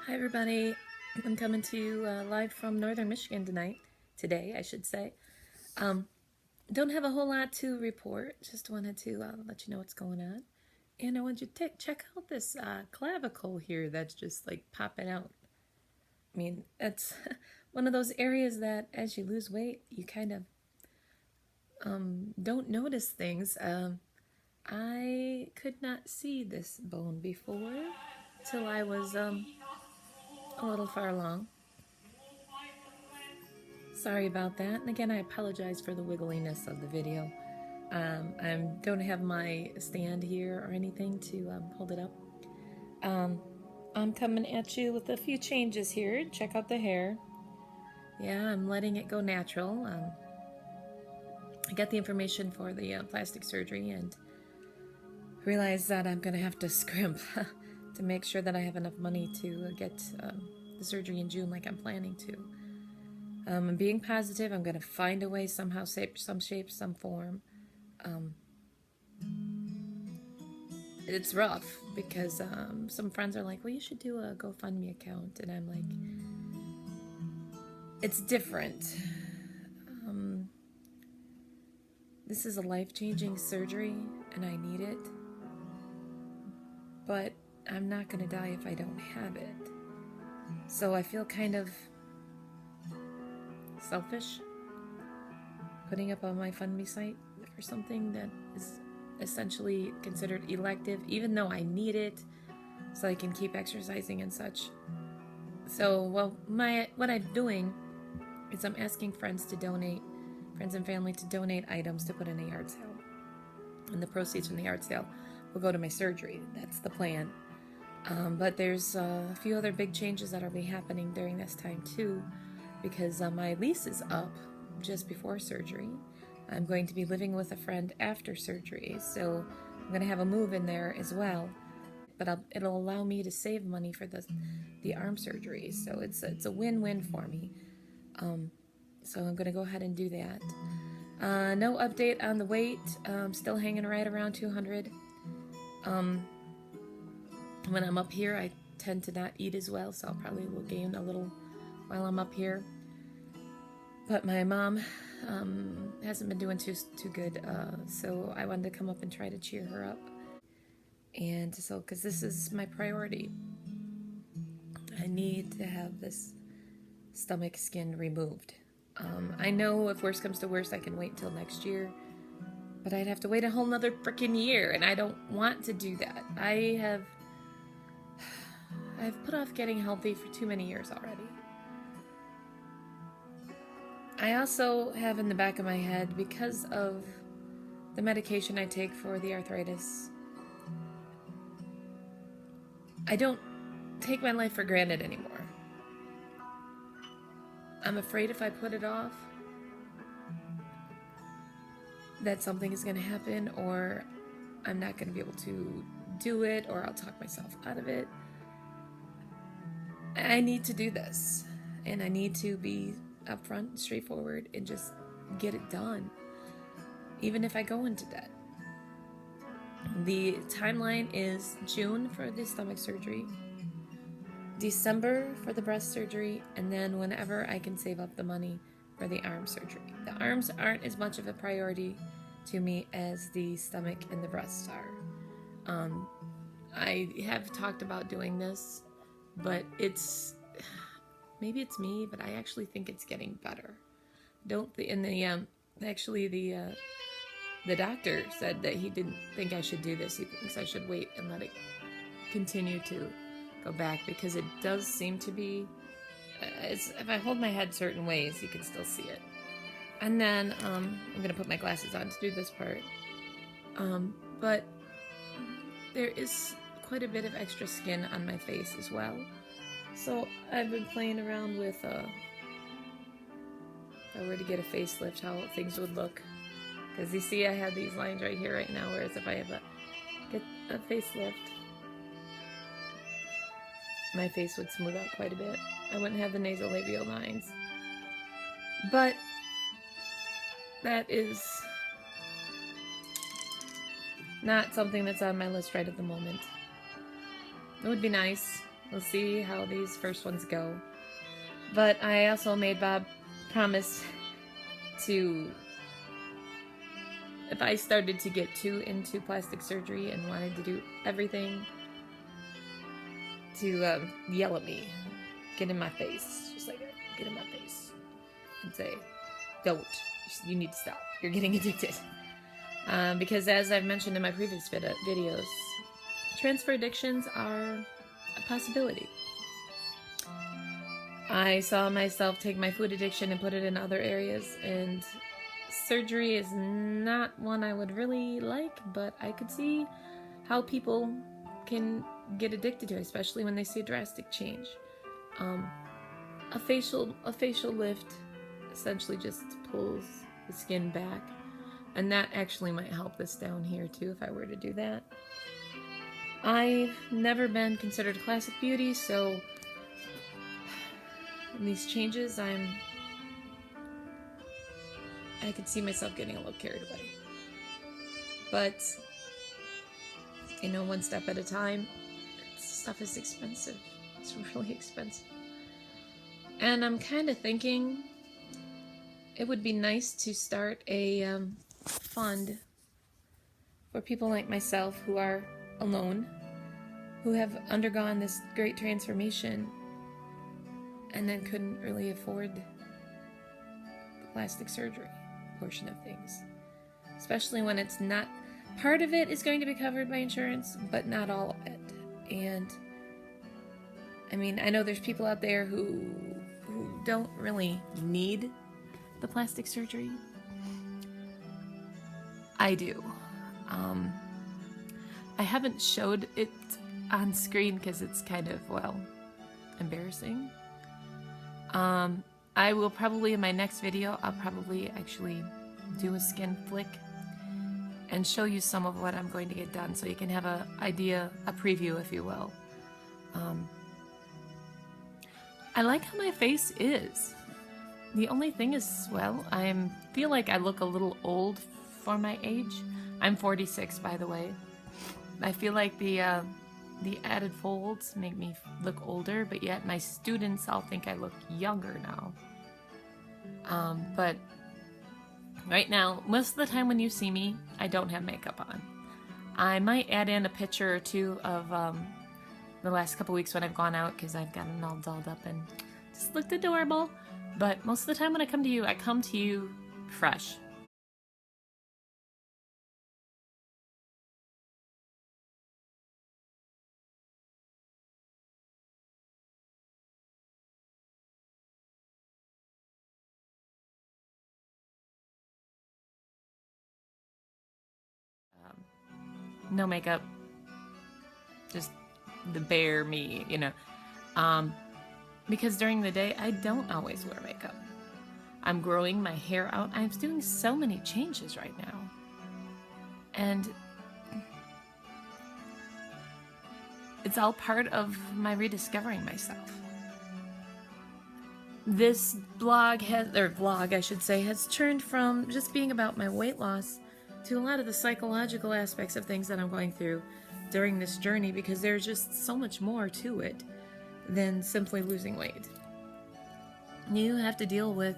Hi everybody, I'm coming to you live from northern Michigan today I should say. Um, don't have a whole lot to report, just wanted to let you know what's going on. And I want you to check out this clavicle here that's just like popping out. I mean, it's one of those areas that as you lose weight, you kind of don't notice things. I could not see this bone before till I was a little far along. Sorry about that. And again, I apologize for the wiggliness of the video. I don't have my stand here or anything to hold it up. I'm coming at you with a few changes here. Check out the hair. Yeah, I'm letting it go natural. I got the information for the plastic surgery and realized that I'm going to have to scrimp to make sure that I have enough money to get the surgery in June like I'm planning to. I'm being positive. I'm going to find a way somehow, some shape, some form. It's rough because some friends are like, well, you should do a GoFundMe account. And I'm like, it's different. This is a life-changing surgery and I need it. But I'm not going to die if I don't have it. So I feel kind of selfish putting up on my GoFundMe site for something that is essentially considered elective, even though I need it so I can keep exercising and such. So, well, what I'm doing is I'm asking friends and family to donate items to put in a yard sale. And the proceeds from the yard sale will go to my surgery. That's the plan. But there's a few other big changes that will be happening during this time too, because my lease is up just before surgery. I'm going to be living with a friend after surgery, so I'm going to have a move in there as well. But it'll allow me to save money for the arm surgery, so it's a win-win for me. So I'm going to go ahead and do that. No update on the weight. Still hanging right around 200. When I'm up here, I tend to not eat as well, so I'll probably will gain a little while I'm up here. But my mom hasn't been doing too good, so I wanted to come up and try to cheer her up. And so, because this is my priority, I need to have this stomach skin removed. I know if worse comes to worse, I can wait until next year, but I'd have to wait a whole nother freaking year, and I don't want to do that. I've put off getting healthy for too many years already. I also have in the back of my head, because of the medication I take for the arthritis, I don't take my life for granted anymore. I'm afraid if I put it off, that something is going to happen, or I'm not going to be able to do it, or I'll talk myself out of it. I need to do this, and I need to be upfront, straightforward, and just get it done, even if I go into debt. The timeline is June for the stomach surgery, December for the breast surgery, and then whenever I can save up the money for the arm surgery. The arms aren't as much of a priority to me as the stomach and the breast are. I have talked about doing this, but maybe it's me, but I actually think it's getting better. The doctor said that he didn't think I should do this. He thinks I should wait and let it continue to go back, because it does seem to be, if I hold my head certain ways, you can still see it. And then I'm going to put my glasses on to do this part. But there is quite a bit of extra skin on my face as well. So I've been playing around with if I were to get a facelift, how things would look. Because you see I have these lines right here right now, whereas if I get a facelift, my face would smooth out quite a bit. I wouldn't have the nasolabial lines. But that is not something that's on my list right at the moment. It would be nice. We'll see how these first ones go. But I also made Bob promise to, if I started to get too into plastic surgery and wanted to do everything, to yell at me, get in my face, just like get in my face, and say, don't, you need to stop, you're getting addicted. Because as I've mentioned in my previous videos, transfer addictions are a possibility. I saw myself take my food addiction and put it in other areas, and surgery is not one I would really like, but I could see how people can get addicted to it, especially when they see a drastic change. A facial lift essentially just pulls the skin back, and that actually might help this down here too if I were to do that. I've never been considered a classic beauty, so in these changes I could see myself getting a little carried away. But, you know, one step at a time. Stuff is expensive. It's really expensive. And I'm kind of thinking it would be nice to start a fund for people like myself who are alone, who have undergone this great transformation and then couldn't really afford the plastic surgery portion of things. Especially when it's not, part of it is going to be covered by insurance, but not all of it. And I mean, I know there's people out there who don't really need the plastic surgery. I do. I haven't showed it on screen because it's kind of, well, embarrassing. I will probably, in my next video, I'll probably actually do a skin flick and show you some of what I'm going to get done so you can have an idea, a preview, if you will. I like how my face is. The only thing is, well, I feel like I look a little old for my age. I'm 46, by the way. I feel like the added folds make me look older, but yet my students all think I look younger now. But right now, most of the time when you see me, I don't have makeup on. I might add in a picture or two of the last couple weeks when I've gone out because I've gotten all dolled up and just looked adorable. But most of the time when I come to you fresh. No makeup, just the bare me, you know. Because during the day, I don't always wear makeup. I'm growing my hair out. I'm doing so many changes right now. And it's all part of my rediscovering myself. This vlog, I should say, has turned from just being about my weight loss to a lot of the psychological aspects of things that I'm going through during this journey, because there's just so much more to it than simply losing weight. You have to deal with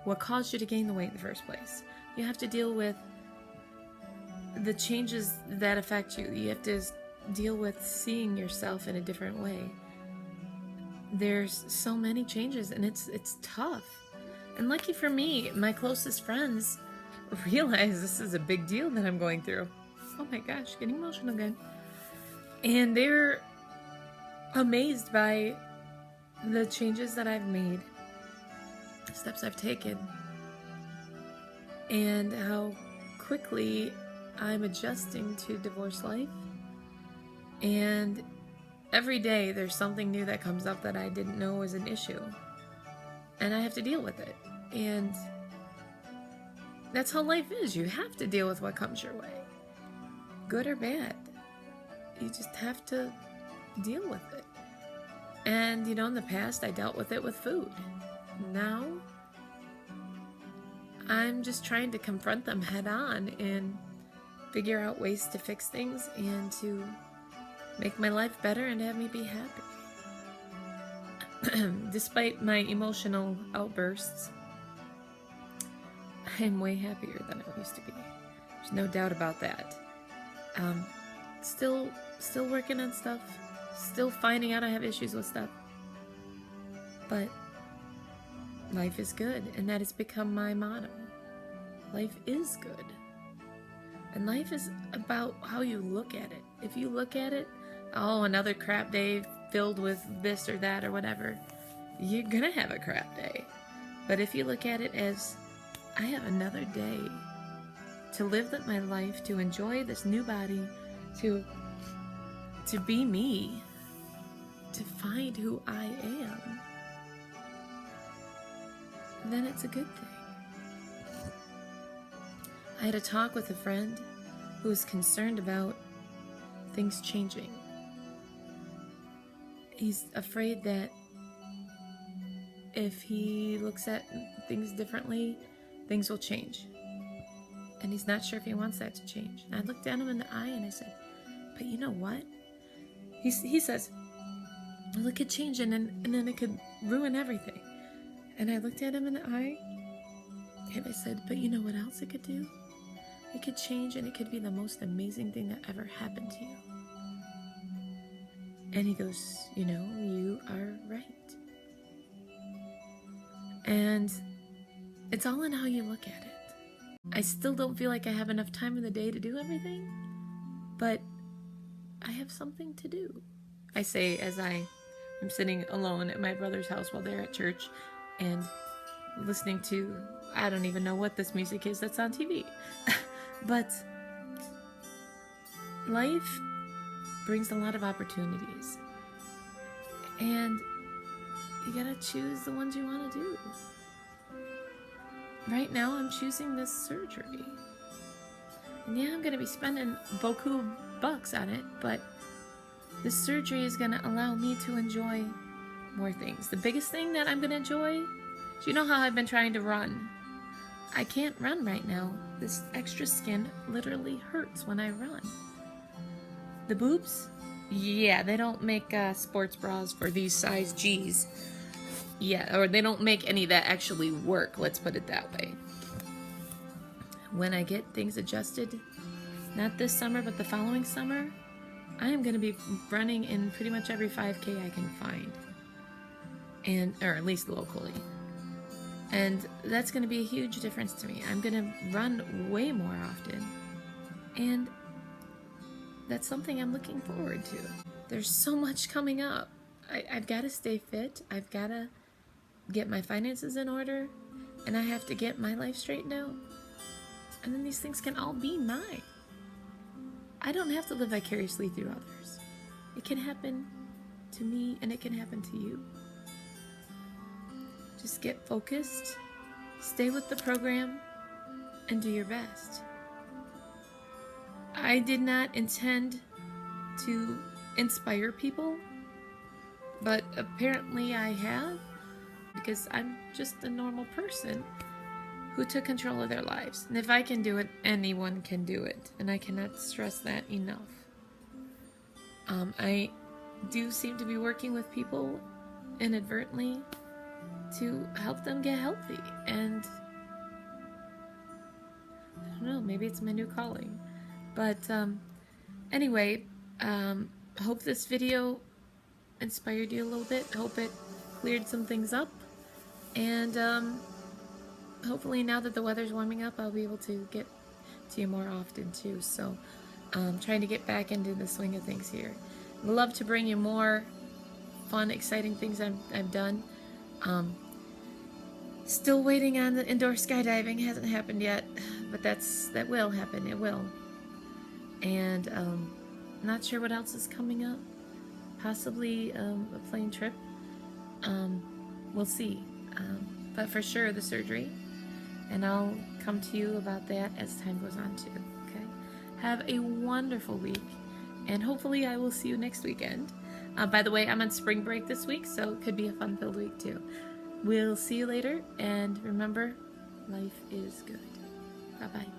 what caused you to gain the weight in the first place. You have to deal with the changes that affect you. You have to deal with seeing yourself in a different way. There's so many changes, and it's tough. And lucky for me, my closest friends realize this is a big deal that I'm going through. Oh my gosh, getting emotional again. And they're amazed by the changes that I've made, the steps I've taken, and how quickly I'm adjusting to divorce life. And every day there's something new that comes up that I didn't know was an issue, and I have to deal with it. And that's how life is. You have to deal with what comes your way, good or bad. You just have to deal with it. And you know, in the past I dealt with it with food. Now I'm just trying to confront them head on and figure out ways to fix things and to make my life better and have me be happy. despite my emotional outbursts, I'm way happier than I used to be. There's no doubt about that. Still working on stuff, still finding out I have issues with stuff, but life is good, and that has become my motto. Life is good. And life is about how you look at it. If you look at it, oh, another crap day filled with this or that or whatever, you're gonna have a crap day. But if you look at it as, I have another day to live my life, to enjoy this new body, to be me, to find who I am, then it's a good thing. I had a talk with a friend who was concerned about things changing. He's afraid that if he looks at things differently, things will change. And he's not sure if he wants that to change. And I looked at him in the eye and I said, but you know what? He says, well, it could change and then it could ruin everything. And I looked at him in the eye and I said, but you know what else it could do? It could change and it could be the most amazing thing that ever happened to you. And he goes, you know, you are right. And it's all in how you look at it. I still don't feel like I have enough time in the day to do everything, but I have something to do. I say as I am sitting alone at my brother's house while they're at church and listening to, I don't even know what this music is that's on TV. But life brings a lot of opportunities. And you gotta choose the ones you want to do. Right now, I'm choosing this surgery. And yeah, I'm gonna be spending beaucoup bucks on it, but this surgery is gonna allow me to enjoy more things. The biggest thing that I'm gonna enjoy is, you know how I've been trying to run. I can't run right now. This extra skin literally hurts when I run. The boobs? Yeah, they don't make sports bras for these size G's. Yeah, or they don't make any that actually work, let's put it that way. When I get things adjusted, not this summer, but the following summer, I am going to be running in pretty much every 5K I can find. Or at least locally. And that's going to be a huge difference to me. I'm going to run way more often. And that's something I'm looking forward to. There's so much coming up. I've got to stay fit. I've got to get my finances in order. And I have to get my life straightened out. And then these things can all be mine. I don't have to live vicariously through others. It can happen to me and it can happen to you. Just get focused, stay with the program, and do your best. I did not intend to inspire people, but apparently I have, because I'm just a normal person who took control of their lives. And if I can do it, anyone can do it. And I cannot stress that enough. I do seem to be working with people inadvertently to help them get healthy. And I don't know, maybe it's my new calling. But anyway, hope this video inspired you a little bit. Hope it cleared some things up. And hopefully now that the weather's warming up, I'll be able to get to you more often too. So trying to get back into the swing of things here. I'd love to bring you more fun, exciting things I've done. Still waiting on the indoor skydiving. Hasn't happened yet, but that will happen. It will. And not sure what else is coming up. Possibly a plane trip. We'll see. But for sure the surgery. And I'll come to you about that as time goes on too. Okay. Have a wonderful week. And hopefully I will see you next weekend. By the way, I'm on spring break this week, so it could be a fun-filled week too. We'll see you later, and remember, life is good. Bye-bye.